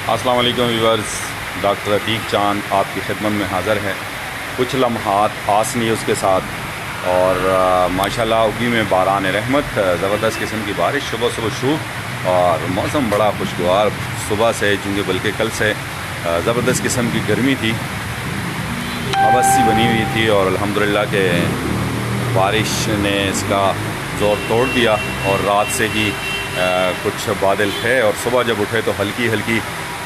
अस्सलाम वालेकुम viewers, doctor Atiq चांद आपकी खिदमत में हाज़िर है। कुछ लम्हात आस न्यूज़ के साथ और माशाल्लाह उगी में बारान रहमत, ज़बरदस्त किस्म की बारिश, सुबह सुबह शुभ और मौसम बड़ा खुशगवार सुबह से, चूँकि बल्कि कल से ज़बरदस्त किस्म की गर्मी थी, हवस सी बनी हुई थी और अल्हम्दुलिल्लाह के बारिश ने इसका ज़ोर तोड़ दिया और रात से ही कुछ बादल थे और सुबह जब उठे तो हल्की हल्की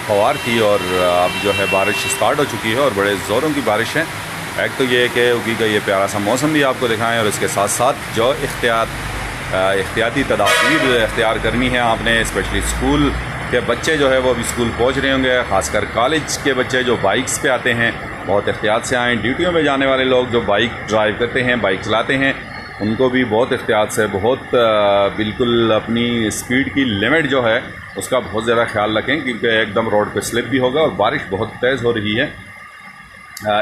फवार थी और अब जो है बारिश स्टार्ट हो चुकी है और बड़े ज़ोरों की बारिश है। एक तो ये है कि उगी का ये प्यारा सा मौसम भी आपको दिखाएं और इसके साथ साथ जो एहतियाती तदाबीर इख्तियार करनी है आपने, स्पेशली स्कूल के बच्चे जो है वो अभी स्कूल पहुंच रहे होंगे, ख़ासकर कॉलेज के बच्चे जो बाइक्स पे आते हैं बहुत एहतियात से आएँ। ड्यूटियों में जाने वाले लोग जो बाइक ड्राइव करते हैं, बाइक चलाते हैं, उनको भी बहुत एहतियात से, बहुत बिल्कुल अपनी स्पीड की लिमिट जो है उसका बहुत ज़्यादा ख्याल रखें, क्योंकि एकदम रोड पे स्लिप भी होगा और बारिश बहुत तेज़ हो रही है।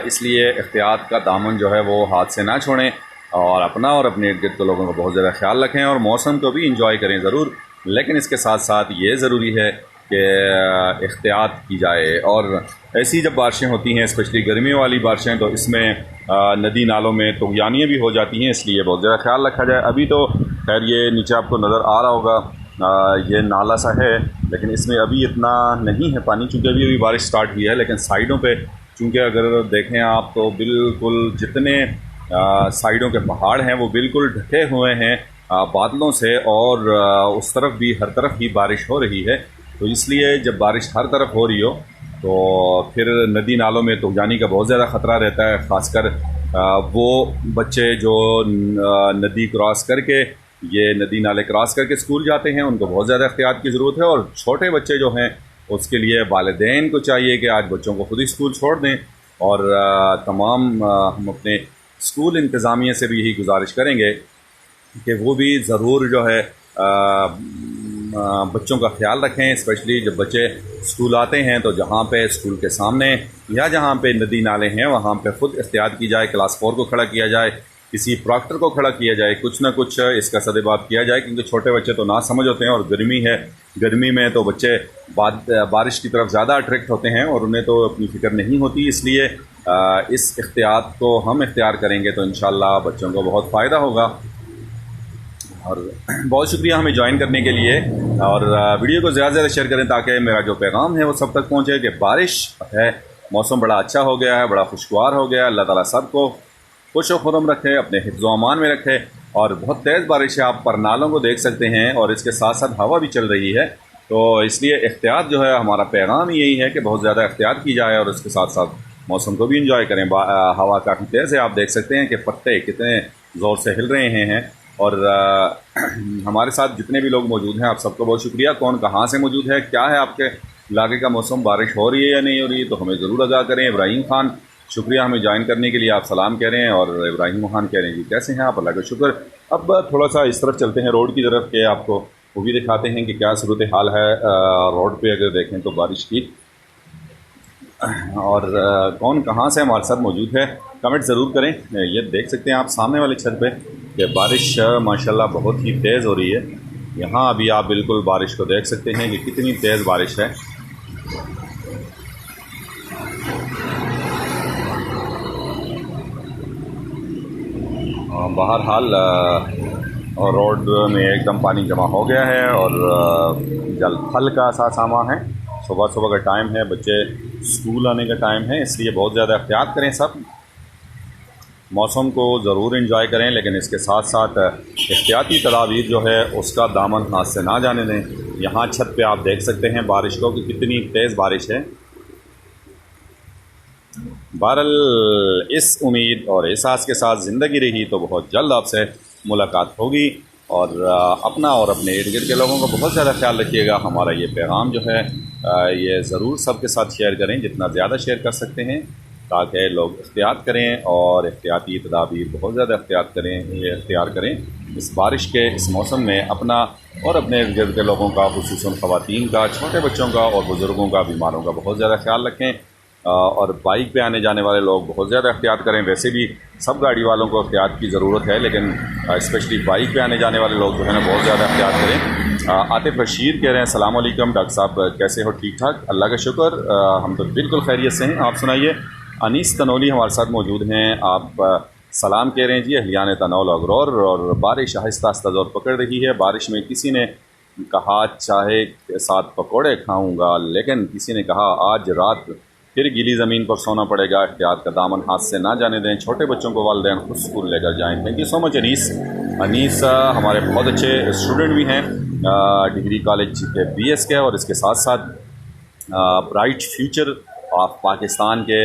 इसलिए एहतियात का दामन जो है वो हाथ से ना छोड़ें और अपना और अपने इर्द गिर्द के लोगों का बहुत ज़्यादा ख्याल रखें और मौसम को भी इंजॉय करें ज़रूर, लेकिन इसके साथ साथ ये ज़रूरी है कि एहतियात की जाए। और ऐसी जब बारिशें होती हैं, स्पेशली गर्मियों वाली बारिशें, तो इसमें नदी नालों में तुग़यानियाँ भी हो जाती हैं, इसलिए बहुत ज़्यादा ख्याल रखा जाए। अभी तो खैर ये नीचे आपको नज़र आ रहा होगा, ये नाला सा है, लेकिन इसमें अभी इतना नहीं है पानी, चूँकि अभी बारिश स्टार्ट हुई है। लेकिन साइडों पे चूँकि अगर देखें आप तो बिल्कुल जितने साइडों के पहाड़ हैं वो बिल्कुल ढके हुए हैं बादलों से और उस तरफ भी हर तरफ ही बारिश हो रही है। तो इसलिए जब बारिश हर तरफ हो रही हो तो फिर नदी नालों में तुग़यानी का बहुत ज़्यादा ख़तरा रहता है, ख़ासकर वो बच्चे जो नदी क्रॉस करके, ये नदी नाले क्रॉस करके स्कूल जाते हैं, उनको बहुत ज़्यादा एहतियात की ज़रूरत है। और छोटे बच्चे जो हैं उसके लिए वालिदैन को चाहिए कि आज बच्चों को खुद ही स्कूल छोड़ दें और तमाम हम अपने स्कूल इंतज़ामिया से भी यही गुजारिश करेंगे कि वो भी ज़रूर जो है बच्चों का ख्याल रखें, स्पेशली जब बच्चे स्कूल आते हैं तो जहाँ पे स्कूल के सामने या जहाँ पे नदी नाले हैं वहाँ पे ख़ुद एहतियात की जाए, क्लास 4 को खड़ा किया जाए, किसी प्रॉक्टर को खड़ा किया जाए, कुछ ना कुछ इसका सदेबाब किया जाए, क्योंकि छोटे बच्चे तो ना समझ होते हैं और गर्मी है, गर्मी में तो बच्चे बारिश की तरफ ज़्यादा अट्रैक्ट होते हैं और उन्हें तो अपनी फ़िक्र नहीं होती। इसलिए इस एहतियात को हम इख्तियार करेंगे तो इंशाअल्लाह बच्चों को बहुत फ़ायदा होगा। और बहुत शुक्रिया हमें ज्वाइन करने के लिए और वीडियो को ज़्यादा से ज़्यादा शेयर करें ताकि मेरा जो पैगाम है वो सब तक पहुँचे कि बारिश है, मौसम बड़ा अच्छा हो गया है, बड़ा खुशगवार हो गया है। अल्लाह ताला सबको खुश व खुर्रम रखे, अपने हिफ्ज़ व अमान में रखे। और बहुत तेज़ बारिश है, आप परनालों को देख सकते हैं और इसके साथ साथ हवा भी चल रही है, तो इसलिए एहतियात जो है, हमारा पैगाम यही है कि बहुत ज़्यादा एहतियात की जाए और इसके साथ साथ मौसम को भी इंजॉय करें। हवा काफ़ी तेज़ है, आप देख सकते हैं कि पत्ते कितने ज़ोर से हिल रहे हैं। और हमारे साथ जितने भी लोग मौजूद हैं आप सबको बहुत शुक्रिया। कौन कहाँ से मौजूद है, क्या है आपके इलाके का मौसम, बारिश हो रही है या नहीं हो रही है, तो हमें ज़रूर आगाह करें। इब्राहिम खान, शुक्रिया हमें ज्वाइन करने के लिए, आप सलाम कह रहे हैं। और इब्राहिम खान कह रहे हैं जी कैसे हैं आप, अल्लाह का शुक्र। अब थोड़ा सा इस तरफ चलते हैं रोड की तरफ के आपको वो भी दिखाते हैं कि क्या सूरत हाल है रोड पे अगर देखें तो बारिश की। और कौन कहाँ से हमारे साथ मौजूद है कमेंट ज़रूर करें। ये देख सकते हैं आप सामने वाले छत पे कि बारिश माशाल्लाह बहुत ही तेज़ हो रही है। यहाँ अभी आप बिल्कुल बारिश को देख सकते हैं कि कितनी तेज़ बारिश है। बहरहाल रोड में एकदम पानी जमा हो गया है और जल थल का सा सामा है। सुबह सुबह का टाइम है, बच्चे स्कूल आने का टाइम है, इसलिए बहुत ज़्यादा एहतियात करें। सब मौसम को ज़रूर इंजॉय करें, लेकिन इसके साथ साथ एहतियाती तदाबीर जो है उसका दामन हाथ से ना जाने दें। यहाँ छत पे आप देख सकते हैं बारिश को कि कितनी तेज़ बारिश है। बहरहाल इस उम्मीद और एहसास के साथ ज़िंदगी रही तो बहुत जल्द आपसे मुलाकात होगी। और अपना और अपने इर्द गिर्द के लोगों का बहुत ज़्यादा ख्याल रखिएगा। हमारा ये पैगाम जो है ये ज़रूर सबके साथ शेयर करें, जितना ज़्यादा शेयर कर सकते हैं, ताकि लोग एहतियात करें और एहतियाती तदाबीर बहुत ज़्यादा एख्तियार करें। इस बारिश के इस मौसम में अपना और अपने इर्द गिर्द के लोगों का, खुसूसन ख़वातीन का, छोटे बच्चों का और बुज़ुर्गों का, बीमारों का बहुत ज़्यादा ख्याल रखें। और बाइक पे आने जाने वाले लोग बहुत ज़्यादा एहतियात करें। वैसे भी सब गाड़ी वालों को एहतियात की ज़रूरत है, लेकिन स्पेशली बाइक पे आने जाने वाले लोग जो है ना बहुत ज़्यादा एहतियात करें। आतिफ बशीर कह रहे हैं अस्सलाम वालेकुम डॉक्टर साहब, कैसे हो? ठीक ठाक, अल्लाह का शुक्र, हम तो बिल्कुल खैरियत से हैं। आप सुनाइए। अनीस तनौली हमारे साथ मौजूद हैं। आप सलाम कह रहे हैं जी अहलियान तनौल अगरौर। और बारिश आहिस्ता आहिस्ता ज़ोर पकड़ रही है। बारिश में किसी ने कहा चाय के साथ पकौड़े खाऊंगा, लेकिन किसी ने कहा आज रात फिर गीली ज़मीन पर सोना पड़ेगा। एहतियात का दामन हाथ से ना जाने दें, छोटे बच्चों को वालिदैन खुद स्कूल लेकर जाएँ। Thank you so much Anis. Anis हमारे बहुत अच्छे स्टूडेंट भी हैं, डिग्री कॉलेज के BS के, और इसके साथ साथ ब्राइट फ्यूचर ऑफ पाकिस्तान के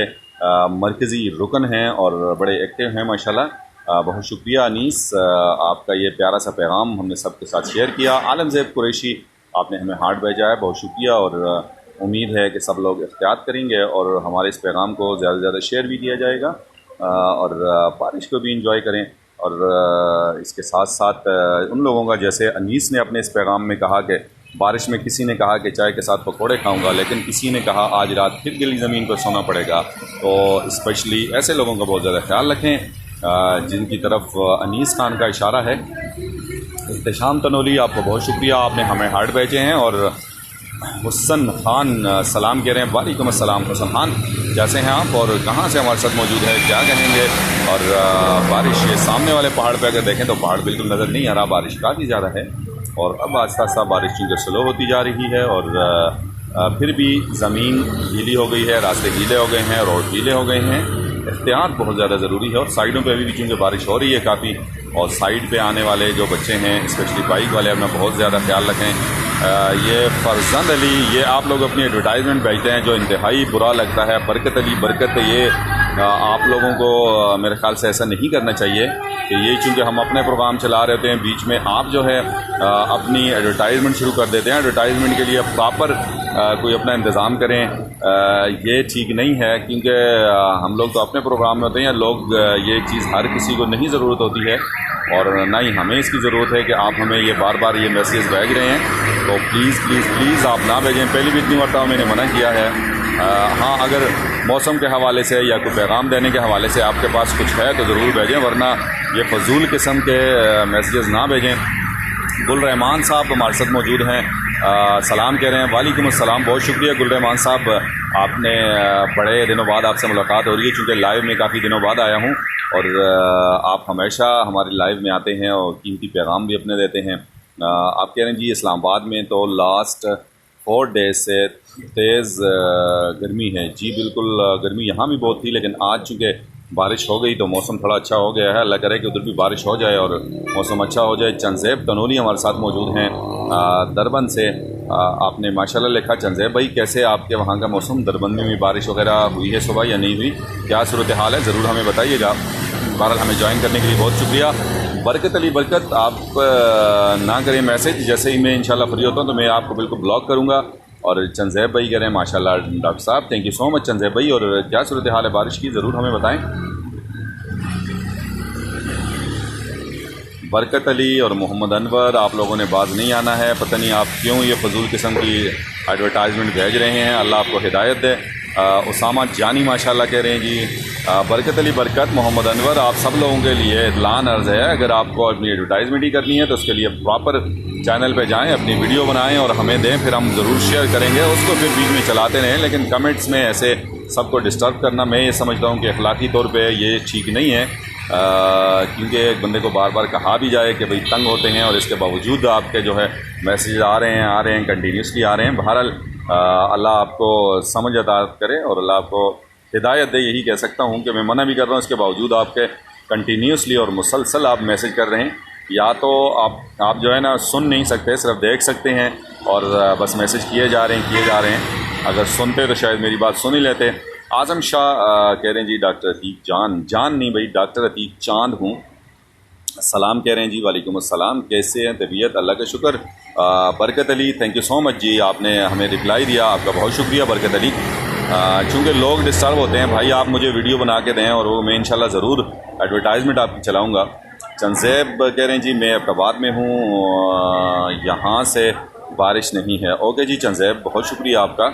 मरकज़ी रुकन हैं और बड़े एक्टिव हैं माशाल्लाह। बहुत शुक्रिया अनीस, आपका ये प्यारा सा पैगाम हमने सबके साथ शेयर किया। आलम ज़ैब कुरैशी आपने हमें हार्ट भेजा है, बहुत शुक्रिया। और उम्मीद है कि सब लोग एहतियात करेंगे और हमारे इस पैगाम को ज़्यादा से ज़्यादा शेयर भी किया जाएगा, और बारिश को भी इंजॉय करें। और इसके साथ साथ उन लोगों का, जैसे अनीस ने अपने इस पैगाम में कहा कि बारिश में किसी ने कहा कि चाय के साथ पकोड़े खाऊंगा, लेकिन किसी ने कहा आज रात फिर गीली ज़मीन पर सोना पड़ेगा। तो स्पेशली ऐसे लोगों का बहुत ज़्यादा ख्याल रखें जिनकी तरफ अनीस खान का इशारा है। इख्तिशाम तनौली आपको बहुत शुक्रिया, आपने हमें हार्ट भेजे हैं। और हुसन खान सलाम कह रहे हैं। वालेकुम अस्सलाम हुसन खान, कैसे हैं आप और कहाँ से हमारे साथ मौजूद है, क्या कहेंगे? और बारिश ये सामने वाले पहाड़ पे अगर देखें तो पहाड़ बिल्कुल नज़र नहीं आ रहा, बारिश काफ़ी ज़्यादा है। और अब आस्ता आस्ता बारिश चूँकि स्लो होती जा रही है और फिर भी ज़मीन गीली हो गई है, रास्ते गीले हो गए हैं, रोड गीले हो गए हैं। एहतियात बहुत ज़्यादा ज़रूरी है। और साइडों पे अभी भी चूँकि बारिश हो रही है काफ़ी, और साइड पे आने वाले जो बच्चे हैं स्पेशली बाइक वाले अपना बहुत ज़्यादा ख्याल रखें। ये फरजंद अली, ये आप लोग अपनी एडवर्टाइजमेंट भेजते हैं जो इंतहाई बुरा लगता है। बरकत अली बरकत, ये आप लोगों को मेरे ख्याल से ऐसा नहीं करना चाहिए कि ये चूँकि हम अपने प्रोग्राम चला रहे होते हैं, बीच में आप जो है अपनी एडवर्टाइजमेंट शुरू कर देते हैं। एडवर्टाइजमेंट के लिए प्रॉपर कोई अपना इंतज़ाम करें, ये ठीक नहीं है, क्योंकि हम लोग तो अपने प्रोग्राम में होते हैं। लोग ये चीज़ हर किसी को नहीं ज़रूरत होती है, और ना ही हमें इसकी ज़रूरत है कि आप हमें ये बार बार ये मैसेज भेज रहे हैं। तो प्लीज़ प्लीज़ प्लीज़ आप ना भेजें। पहले भी इतनी मरतबा मैंने मना किया है। हाँ, अगर मौसम के हवाले से या कोई पैगाम देने के हवाले से आपके पास कुछ है तो ज़रूर भेजें, वरना ये फजूल किस्म के मैसेजेस ना भेजें। गुलरहमान साहब हमारे साथ मौजूद हैं, सलाम कह रहे हैं। वालेकुम अस्सलाम, बहुत शुक्रिया गुलरहमान साहब, आपने बड़े दिनों बाद आपसे मुलाकात हो रही है, चूँकि लाइव में काफ़ी दिनों बाद आया हूँ। और आप हमेशा हमारे लाइव में आते हैं और कीमती पैगाम भी अपने देते हैं। आप कह रहे हैं जी इस्लामाबाद में तो लास्ट 4 डेज से तेज़ गर्मी है। जी बिल्कुल, गर्मी यहाँ भी बहुत थी, लेकिन आज चूँकि बारिश हो गई तो मौसम थोड़ा अच्छा हो गया है। अल्लाह करे कि उधर भी बारिश हो जाए और मौसम अच्छा हो जाए। चंज़ैब तनौली हमारे साथ मौजूद हैं दरबन से। आपने माशाल्लाह लिखा, चंज़ैब भाई कैसे आपके वहाँ का मौसम? दरबन में भी बारिश वगैरह हुई है सुबह या नहीं हुई? क्या सूरत हाल है, ज़रूर हमें बताइएगा। बहरहाल हमें ज्वाइन करने के लिए बहुत शुक्रिया। बरकत अली बरकत, आप ना करें मैसेज, जैसे ही मैं इंशाल्लाह फ्री होता हूँ तो मैं आपको बिल्कुल ब्लॉक करूँगा। और चंज़ैब भाई कह रहे हैं माशाल्लाह डॉक्टर साहब, थैंक यू सो मच चंज़ैब भाई। और क्या सूरत हाल है बारिश की, ज़रूर हमें बताएं। बरकत अली और मोहम्मद अनवर, आप लोगों ने बाज नहीं आना है, पता नहीं आप क्यों ये फजूल किस्म की एडवर्टाइजमेंट भेज रहे हैं। अल्लाह आपको हिदायत दे। उसामा जानी माशाल्लाह कह रहे हैं जी। बरकत अली बरकत, मोहम्मद अनवर, आप सब लोगों के लिए इतलान अर्ज़ है, अगर आपको अपनी एडवर्टाइजमेंट ही करनी है तो उसके लिए प्रॉपर चैनल पे जाएं, अपनी वीडियो बनाएं और हमें दें, फिर हम ज़रूर शेयर करेंगे। उसको फिर बीच में चलाते रहें, लेकिन कमेंट्स में ऐसे सबको डिस्टर्ब करना मैं ये समझता हूँ कि अखलाकी तौर पे ये ठीक नहीं है। क्योंकि एक बंदे को बार बार कहा भी जाए कि भाई तंग होते हैं, और इसके बावजूद आपके जो है मैसेज आ रहे हैं कंटिन्यूसली आ रहे हैं। बहरहाल अल्लाह आपको समझ अता करे और अल्लाह आपको हिदायत दे, यही कह सकता हूँ कि मैं मना भी कर रहा हूँ, इसके बावजूद आपके कंटिन्यूसली और मुसलसल आप मैसेज कर रहे हैं। या तो आप जो है ना सुन नहीं सकते, सिर्फ देख सकते हैं और बस मैसेज किए जा रहे हैं। अगर सुनते तो शायद मेरी बात सुन ही लेते। आज़म शाह कह रहे हैं जी डॉक्टर अतीक जान नहीं भाई, डॉक्टर अतीक चांद हूँ। सलाम कह रहे हैं जी। वालेकुम अस्सलाम, कैसे हैं? तबीयत अल्लाह का शुक्र। Barkat Ali, thank you so much जी, आपने हमें रिप्लाई दिया, आपका बहुत शुक्रिया बरकत अली। चूँकि लोग डिस्टर्ब होते हैं भाई, आप मुझे वीडियो बना के दें और वो मैं इंशाल्लाह ज़रूर एडवर्टाइजमेंट आपकी चलाऊँगा। चंज़ैब कह रहे हैं जी मैं अब्बाबाद में हूँ, यहाँ से बारिश नहीं है। ओके जी चंज़ैब, बहुत शुक्रिया आपका।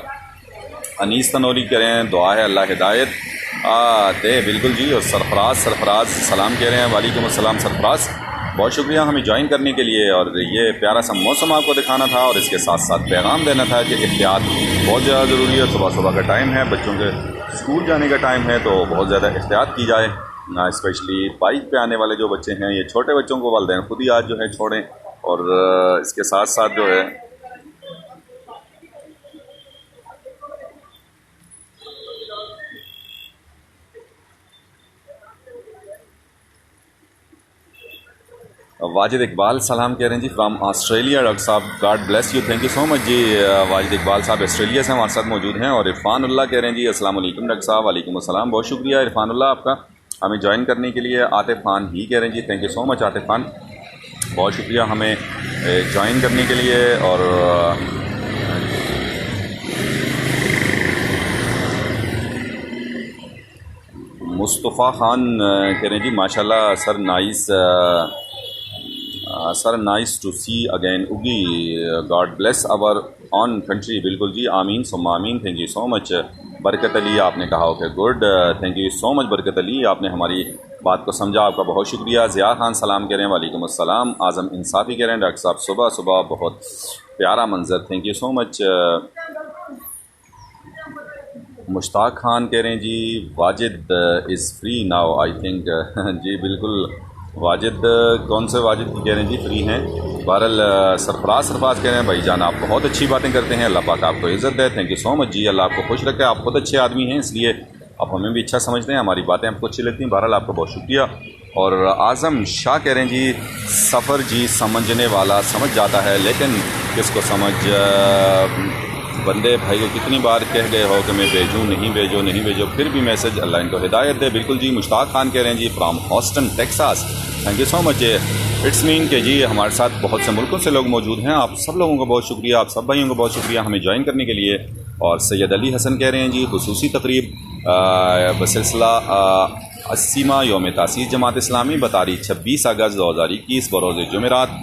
अनीस तनौली कह रहे हैं दुआ है अल्लाह हिदायत दे। बिल्कुल जी। और सरफराज सलाम कह रहे हैं। वालेकुम अस्सलाम सरफराज, बहुत शुक्रिया हमें ज्वाइन करने के लिए। और ये प्यारा सा मौसम आपको दिखाना था और इसके साथ साथ पैगाम देना था कि एहतियात बहुत ज़्यादा ज़रूरी है। सुबह सुबह का टाइम है, बच्चों के स्कूल जाने का टाइम है, तो बहुत ज़्यादा एहतियात की जाए। स्पेशली बाइक पे आने वाले जो बच्चे हैं, ये छोटे बच्चों को वालिदैन खुद ही आज जो है छोड़ें। और इसके साथ साथ जो है वाजिद इकबाल सलाम कह रहे हैं जी फ्राम ऑस्ट्रेलिया। डॉक्टर साहब God bless you, thank you so much जी। वाजिद इकबाल साहब ऑस्ट्रेलिया से हमारे साथ मौजूद हैं। और इरफानुल्लाह कह रहे हैं जी अस्सलाम वालेकुम डॉक्टर साहब। वालेकुम अस्सलाम, बहुत शुक्रिया इरफानुल्लाह आपका हमें ज्वाइन करने के लिए। आतिफ खान ही कह रहे हैं जी thank you so much Atif Khan, बहुत शुक्रिया हमें ज्वाइन करने के लिए। और मुस्तफ़ा खान कह रहे हैं जी माशाल्लाह sir nice to see again उगी, God bless our own country. बिल्कुल जी, आमीन सुम्मा आमीन, thank you so much. Barkat Ali आपने कहा okay good, thank you so much Barkat Ali, आपने हमारी बात को समझा, आपका बहुत शुक्रिया। ज़िया खान सलाम कह रहे हैं वालेकुम अस्सलाम। आज़म इंसाफ़ी कह रहे हैं डॉक्टर साहब सुबह सुबह बहुत प्यारा मंज़र, thank you so much. Mushtaq Khan कह रहे हैं जी Wajid is free now I think जी बिल्कुल वाजिद, कौन से वाजिद की कह रहे हैं जी फ्री हैं। बहरहाल सरफराज कह रहे हैं भाई जान आप बहुत अच्छी बातें करते हैं, अल्लाह पाक आपको इज़्ज़त दे, थैंक यू सो मच जी, अल्लाह आपको खुश रखे। आप खुद अच्छे आदमी हैं इसलिए आप हमें भी अच्छा समझते हैं, हमारी बातें आपको अच्छी लगती हैं। बहरहाल आपका बहुत शुक्रिया। और आज़म शाह कह रहे हैं जी सफ़र जी समझने वाला समझ जाता है लेकिन किसको समझ, बंदे भाई को कितनी बार कह गए हो कि मैं भेजूँ नहीं भेजो, फिर भी मैसेज, अल्लाह इनको हिदायत दे। बिल्कुल जी। मुश्ताक खान कह रहे हैं जी from Houston Texas, thank you so much. It's mean के जी हमारे साथ बहुत से मुल्कों से लोग मौजूद हैं, आप सब लोगों को बहुत शुक्रिया, आप सब भाइयों को बहुत शुक्रिया हमें ज्वाइन करने के लिए। और सैयद अली हसन कह रहे हैं जी खुसूसी तकरीब बसिलसिला 80वां यौम तासीस जमात इस्लामी बतारीख 26 अगस्त 2021 बरोज़ जुमेरात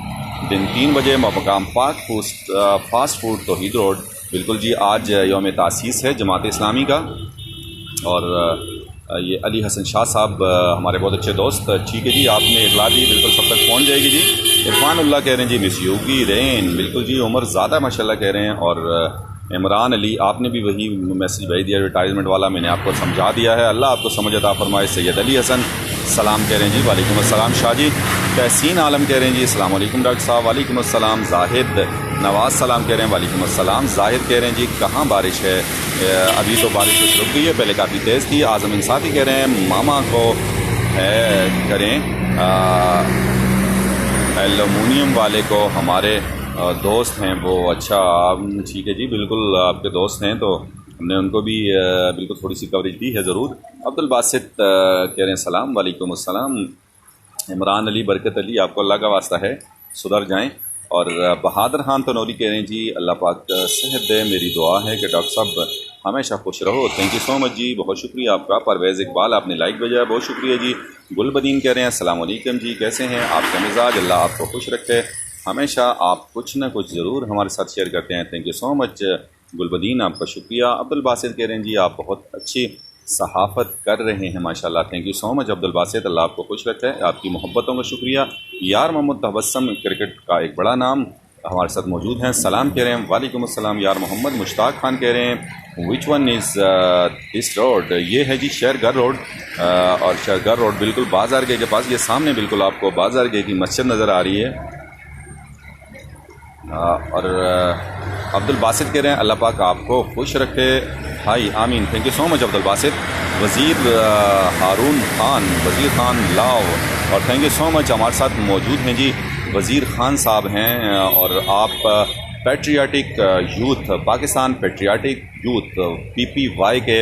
दिन 3 बजे मकाम फास्ट फूड तौहीद रोड। बिल्कुल जी, आज यौम तासीस है जमात इस्लामी का। और ये अली हसन शाह साहब हमारे बहुत अच्छे दोस्त, ठीक है जी, आपने इतला दी, बिल्कुल सब तक पहुंच जाएगी जी। इरफानुल्लाह कह रहे हैं जी मिस योगी रेन, बिल्कुल जी। उमर ज़्यादा माशाल्लाह कह रहे हैं। और इमरान अली आपने भी वही मैसेज भेज दिया एडवर्टाइजमेंट वाला, मैंने आपको समझा दिया है, अल्लाह आपको समझ अता फरमाए। सैयद अली हसन सलाम कह रहे हैं जी वालेकुम अस्सलाम। शाहजी तहसीन आलम कह रहे हैं जी अस्सलाम वालेकुम डॉक्टर साहब। वालेकुम अस्सलाम। जाहिद नवाज़ सलाम कह रहे हैं वालेकुम अस्सलाम। जाहिद कह रहे हैं जी कहाँ बारिश है, अभी तो बारिश कुछ रुक गई है, पहले काफ़ी तेज़ थी। आज़म इंसाफ़ी कह रहे हैं मामा को है करें एल्युमिनियम वाले को हमारे दोस्त हैं वो, अच्छा ठीक है जी, बिल्कुल आपके दोस्त हैं तो हमने उनको भी बिल्कुल थोड़ी सी कवरेज दी है ज़रूर। अब्दुल बासित कह रहे हैं सलाम वालेकुम अस्सलाम। इमरान अली बरकत अली आपको अल्लाह का वास्ता है सुधर जाएं। और बहादुर खान तनौरी कह रहे हैं जी अल्लाह पाक सेहत दे, मेरी दुआ है कि डॉक्टर साहब हमेशा खुश रहो, थैंक यू सो मच जी, बहुत शुक्रिया आपका। परवेज़ इकबाल आपने लाइक भेजा है, बहुत शुक्रिया जी। गुलबदीन कह रहे हैं अस्सलाम वालेकुम जी, कैसे हैं आपका मिजाज, अल्लाह आपको खुश रखे, हमेशा आप कुछ ना कुछ ज़रूर हमारे साथ शेयर करते हैं, thank you so much Gulbadin, आपका शुक्रिया। अब्दुल बासित कह रहे हैं जी आप बहुत अच्छी सहाफ़त कर रहे हैं माशाल्लाह, thank you so much Abdul Basit, Allah आपको खुश रखे, आपकी मोहब्बतों का शुक्रिया। यार मोहम्मद तबस्सम क्रिकेट का एक बड़ा नाम हमारे साथ मौजूद हैं, सलाम कह रहे हैं वालेकुम अस्सलाम यार मोहम्मद। मुश्ताक खान कह रहे हैं which one is this road, ये है जी शेरगर रोड। और शेरगर रोड बिल्कुल बाज़ार गेट के पास, ये सामने बिल्कुल आपको बाज़ार गेट की मस्जिद नज़र आ रही है। और अब्दुल बासित कह रहे हैं अल्लाह पाक आपको खुश रखे, हाई आमीन, thank you so much Abdul Basit. वज़ीर हारून खान, वज़ीर खान लाव, और थैंक यू सो मच हमारे साथ मौजूद हैं जी वज़ीर खान साहब हैं। और आप patriotic youth, Pakistan patriotic youth PPY के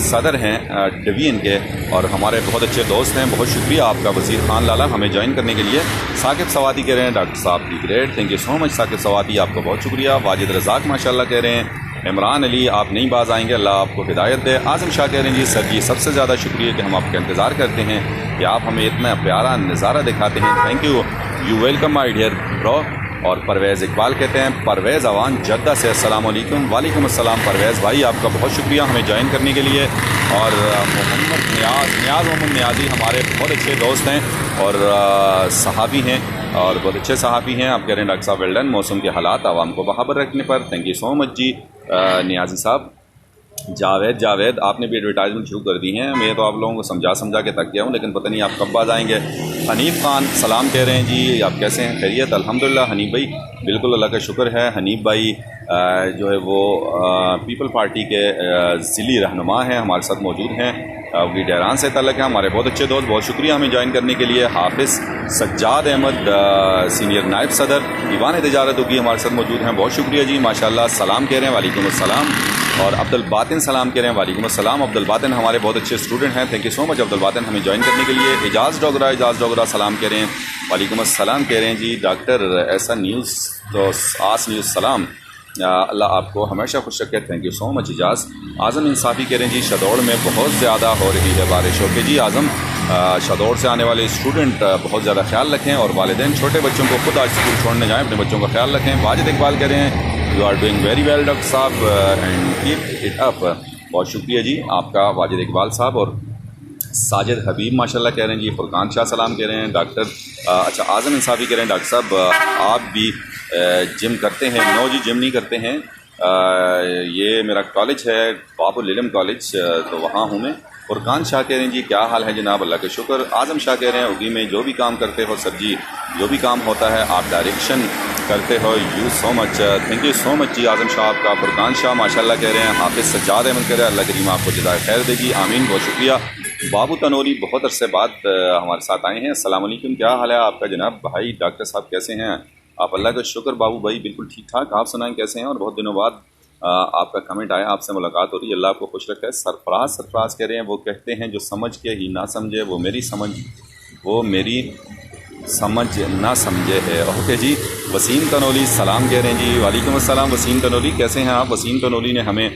सदर हैं डिवीज़न के, और हमारे बहुत अच्छे दोस्त हैं, बहुत शुक्रिया आपका वज़ीर खान लाला हमें ज्वाइन करने के लिए। साकिब सवाती कह रहे हैं डॉक्टर साहब की great, thank you so much Saqib Sawati, आपका बहुत शुक्रिया। वाजिद रज़ाक माशाल्लाह कह रहे हैं इमरान अली आप नहीं बाज आएंगे, अल्लाह आपको हिदायत दे। आज़म शाह कह रहे हैं जी सर जी सबसे ज़्यादा शुक्रिया कि हम आपका इंतज़ार करते हैं कि आप हमें इतना प्यारा नज़ारा दिखाते हैं, thank you, you welcome my dear bro. और परवेज़ इकबाल कहते हैं परवेज़ अवान जद्दा से अस्सलाम वालेकुम। वालेकुम अस्सलाम परवेज़ भाई, आपका बहुत शुक्रिया हमें ज्वाइन करने के लिए। और मोहम्मद नियाज़ मोहम्मद नियाज़ी हमारे बहुत अच्छे दोस्त हैं और सहाबी हैं और बहुत अच्छे सहाबी हैं। आप कह रहे हैं डॉक्टर साहब वेल डन, मौसम के हालात आवाम को बहाबर रखने पर। थैंक यू सो मच जी नियाज़ी साहब। जावेद आपने भी एडवर्टाइजमेंट शुरू कर दी हैं। मैं तो आप लोगों को समझा के थक गया हूँ, लेकिन पता नहीं आप कब बाज आएंगे। हनीफ खान सलाम कह रहे हैं जी, आप कैसे हैं? खैरियत? अल्हम्दुलिल्लाह हनीफ भाई, बिल्कुल अल्लाह का शुक्र है। हनीफ भाई जो है वो पीपल पार्टी के ज़िली रहनुमा हैं, हमारे साथ मौजूद हैं। उनकी डेरान से तल्लक है, हमारे बहुत अच्छे दोस्त। बहुत शुक्रिया हमें ज्वाइन करने के लिए। हाफिज़ सज्जाद अहमद सीनियर नायब सदर दीवान तिजारत की हमारे साथ मौजूद हैं, बहुत शुक्रिया जी माशाल्लाह। सलाम कह रहे हैं वालेकुम अस्सलाम। और अब्दुल बातिन सलाम कह रहे हैं वालेकुम अस्सलाम। अब्दुल बातिन हमारे बहुत अच्छे स्टूडेंट हैं, thank you so much Abdul Batin हमें ज्वाइन करने के लिए। एजाज़ डोगरा सलाम कह रहे हैं वालेकुम अस्सलाम कह रहे हैं जी। डॉक्टर ऐसा न्यूज़ तो आस न्यूज़ सलाम, अल्लाह आपको हमेशा खुश रखे, थैंक यू सो मच एजाज़। आज़म इंसाफ़ी कह रहे हैं जी शदौड़ में बहुत ज़्यादा हो रही है बारिश। ओके जी आज़म, शदौड़ से आने वाले स्टूडेंट बहुत ज़्यादा ख्याल रखें और वालिदैन छोटे बच्चों को खुद आज स्कूल छोड़ने जाएँ, अपने बच्चों का ख्याल रखें। वाजिद इकबाल कह रहे हैं you are doing very well doctor साहब एंड कीप इट अप। बहुत शुक्रिया जी आपका वाजिद इकबाल साहब। और साजिद हबीब माशाल्लाह कह रहे हैं जी। फुरकान शाह सलाम कह रहे हैं। डॉक्टर अच्छा आज़म इंसाफ़ी कह रहे हैं डॉक्टर साहब आप भी जिम करते हैं? नो जी, जिम नहीं करते हैं। ये मेरा कॉलेज है बाबुल इल्म कॉलेज, तो वहाँ हूँ मैं। फुरकान शाह कह रहे हैं जी क्या हाल है जनाब? अल्लाह के शुक्र। आज़म शाह कह रहे हैं उगी में जो भी काम करते हो सर जी, जो भी काम होता है आप डायरेक्शन करते हो, you so much, thank you so much जी आज़म शाह आपका। फुरकान शाह माशाल्लाह कह रहे हैं। हाफिज़ सज्जाद अहमद कह रहे हैं अल्लाह करीम आपको जज़ाए खैर दे जी, आमीन, बहुत शुक्रिया। बाबू तनोरी बहुत अरसे बाद हमारे साथ आए हैं। अस्सलाम वालेकुम, क्या हाल है आपका जनाब भाई? डॉक्टर साहब कैसे हैं आप? अल्लाह का शुक्र बाबू भाई, बिल्कुल ठीक ठाक। आप सुनाएं कैसे हैं? और बहुत दिनों बाद आपका कमेंट आया, आपसे मुलाकात हो रही है, अल्लाह आपको खुश रखे। सरफराज कह रहे हैं वो कहते हैं जो समझ के ही ना समझे वो मेरी समझ ना समझे है। ओके जी। वसीम तनोली सलाम कह रहे हैं जी। वालेकुम अस्सलाम वसीम तनोली, कैसे हैं आप? वसीम तनोली ने हमें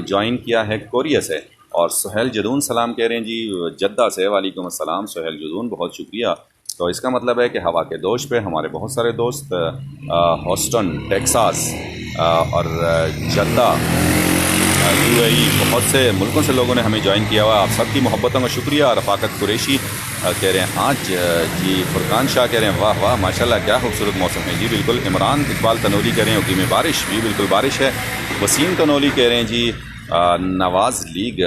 ज्वाइन किया है कोरिया से। और सुहेल जदून सलाम कह रहे हैं जी जद्दा से। वालेकुम अस्सलाम सुहेल जदून, बहुत शुक्रिया। तो इसका मतलब है कि हवा के दोष पे हमारे बहुत सारे दोस्त हॉस्टन टेक्सास और जद्दा यूएई बहुत से मुल्कों से लोगों ने हमें ज्वाइन किया हुआ। आप सबकी मोहब्बतों का शुक्रिया। रफ़ाकत कुरैशी कह रहे हैं हाँ जी। फुरकान शाह कह रहे हैं वाह वाह माशाल्लाह क्या खूबसूरत मौसम है जी, बिल्कुल। इमरान इकबाल तनोली कह रहे हैं उगी में बारिश, भी बिल्कुल बारिश है। वसीम तनोली कह रहे हैं जी नवाज़ लीग,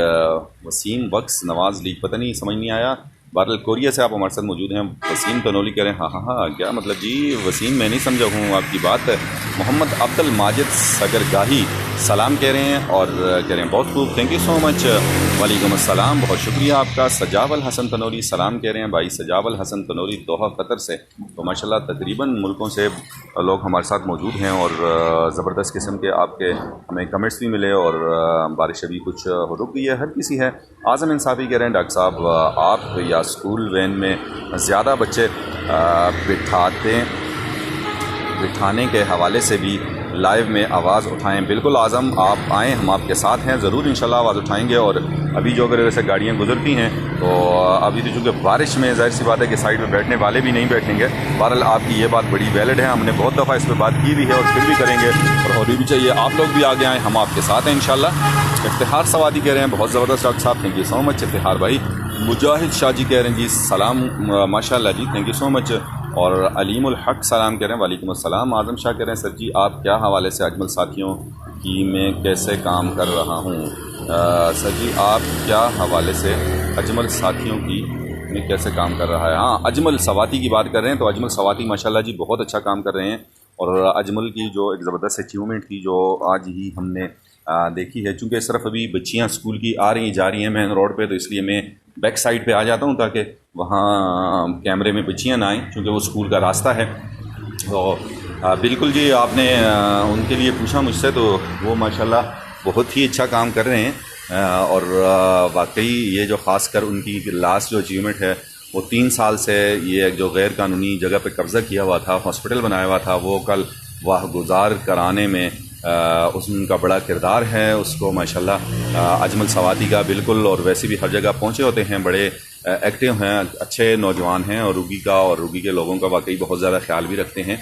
वसीम बक्स नवाज़ लीग, पता नहीं समझ नहीं आया। बहरहाल कोरिया से आप हमारे साथ मौजूद हैं। वसीम तनोली कह रहे हैं हाँ क्या मतलब जी वसीम, मैं नहीं समझा हूँ आपकी बात। मोहम्मद अब्दुल माजिद सगरगाही सलाम कह रहे हैं और कह रहे हैं बहुत खूब, थैंक यू सो मच। वालेकुम अस्सलाम, बहुत शुक्रिया आपका। सजावल हसन तनोरी सलाम कह रहे हैं भाई सजावल हसन तनोरी दोहा कतर से। तो माशाल्लाह तकरीबन मुल्कों से लोग हमारे साथ मौजूद हैं और ज़बरदस्त किस्म के आपके हमें कमेंट्स भी मिले और बारिश अभी कुछ रुक गई है, हर किसी है। आज़म इंसाफ़ी कह रहे हैं डॉक्टर साहब आप या स्कूल वैन में ज़्यादा बच्चे बिठाने के हवाले से भी लाइव में आवाज़ उठाएं। बिल्कुल आज़म आप आएँ, हम आपके साथ हैं, ज़रूर इंशाल्लाह आवाज़ उठाएंगे। और अभी जो अगर ऐसे गाड़ियाँ गुजरती हैं तो अभी तो चूँकि बारिश में ज़ाहिर सी बात है कि साइड में बैठने वाले भी नहीं बैठेंगे। बहरहाल आपकी ये बात बड़ी वैलिड है, हमने बहुत दफ़ा इस पर बात की भी है और फिर भी करेंगे और होनी भी चाहिए। आप लोग भी आगे आएँ, हम आपके साथ हैं इंशाल्लाह। इफ्तिहार सवादी कह रहे हैं बहुत ज़बरदस्त डॉक्टर साहब, thank you so much Iftikhar भाई। मुजाहिद शाह जी कह रहे हैं जी सलाम माशाल्लाह जी, थैंक यू सो मच। और अलीमुल हक सलाम कह रहे हैं वालेकुम अस्सलाम। आज़म शाह कह रहे हैं सर जी आप क्या हवाले से अजमल साथियों की मैं कैसे काम कर रहा हूँ? सर जी आप क्या हवाले से अजमल साथियों की में कैसे काम कर रहा है? हाँ अजमल सवाती की बात कर रहे हैं। तो अजमल सवाती माशाल्लाह जी बहुत अच्छा काम कर रहे हैं। और अजमल की जो एक ज़बरदस्त अचीवमेंट थी जो आज ही हमने देखी है, चूँकि इस तरफ अभी बच्चियाँ स्कूल की आ रही जा रही हैं मेन रोड पे, तो इसलिए मैं बैक साइड पे आ जाता हूँ ताकि वहाँ कैमरे में बच्चियाँ ना आएँ, क्योंकि वो स्कूल का रास्ता है। तो बिल्कुल जी आपने उनके लिए पूछा मुझसे, तो वो माशाल्लाह बहुत ही अच्छा काम कर रहे हैं। और वाकई ये जो ख़ासकर उनकी लास्ट जो अचीवमेंट है वो 3 साल से ये जो गैर कानूनी जगह पे कब्ज़ा किया हुआ था, हॉस्पिटल बनाया हुआ था, वो कल वाह गुजार कराने में उनका बड़ा किरदार है। उसको माशाल्लाह अजमल सवाती का बिल्कुल, और वैसे भी हर जगह पहुँचे होते हैं, बड़े एक्टिव हैं, अच्छे नौजवान हैं और रूगी का और रूगी के लोगों का वाकई बहुत ज़्यादा ख्याल भी रखते हैं।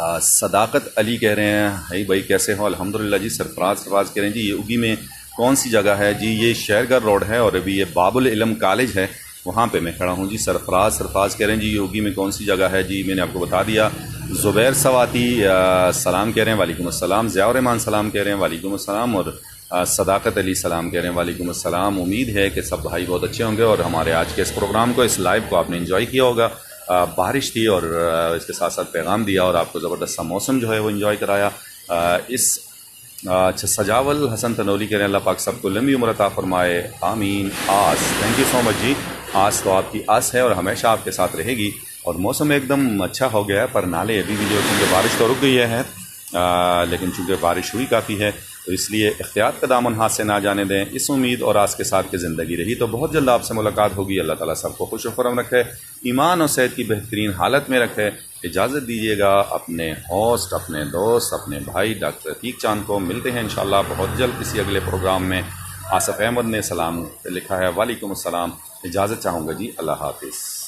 सदाकत अली कह रहे हैं, hey भाई कैसे हो? अल्हम्दुलिल्लाह जी। सरफराज कह रहे हैं जी ये उगी में कौन सी जगह है जी? ये शेरगढ़ रोड है और अभी ये बाबुल इल्म कॉलेज है, वहाँ पे मैं खड़ा हूँ जी। सरफराज कह रहे हैं जी ये उगी में कौन सी जगह है जी? मैंने आपको बता दिया। ज़ुबैर सवाती सलाम कह रहे हैं, वालेकुम अस्सलाम। ज़ियाउर रहमान सलाम कह रहे हैं, वालेकुम अस्सलाम। और सदाकत अली सलाम कह रहे हैं, वालेकुम अस्सलाम। उम्मीद है कि सब भाई बहुत अच्छे होंगे और हमारे आज के इस प्रोग्राम को, इस लाइव को आपने एंजॉय किया होगा। बारिश थी और इसके साथ साथ पैगाम दिया और आपको ज़बरदस्त सा मौसम जो है वो एंजॉय कराया। अच्छा, सजावल हसन तनोली कह रहे हैं, अल्लाह पाक सबको लंबी उम्र अता फरमाए, आमीन। आस, थैंक यू सो मच जी। आस तो आपकी आस है और हमेशा आपके साथ रहेगी। और मौसम एकदम अच्छा हो गया है, पर नाले अभी भी जो चूँकि बारिश तो रुक गई है, लेकिन चूँकि बारिश हुई काफ़ी है तो इसलिए एहतियात का दामन हाथ से ना जाने दें। इस उम्मीद और आस के साथ कि ज़िंदगी रही तो बहुत जल्द आपसे मुलाकात होगी। अल्लाह ताला सबको खुश खुरम रखे, ईमान और सेहत की बेहतरीन हालत में रखे। इजाज़त दीजिएगा अपने होस्ट, अपने दोस्त, अपने भाई डॉक्टर अतीक चांद को। मिलते हैं इंशाअल्लाह बहुत जल्द किसी अगले प्रोग्राम में। आसफ़ अहमद ने सलाम लिखा है, वालेकुम अस्सलाम। इजाज़त चाहूँगा जी, अल्लाह हाफ़िज़।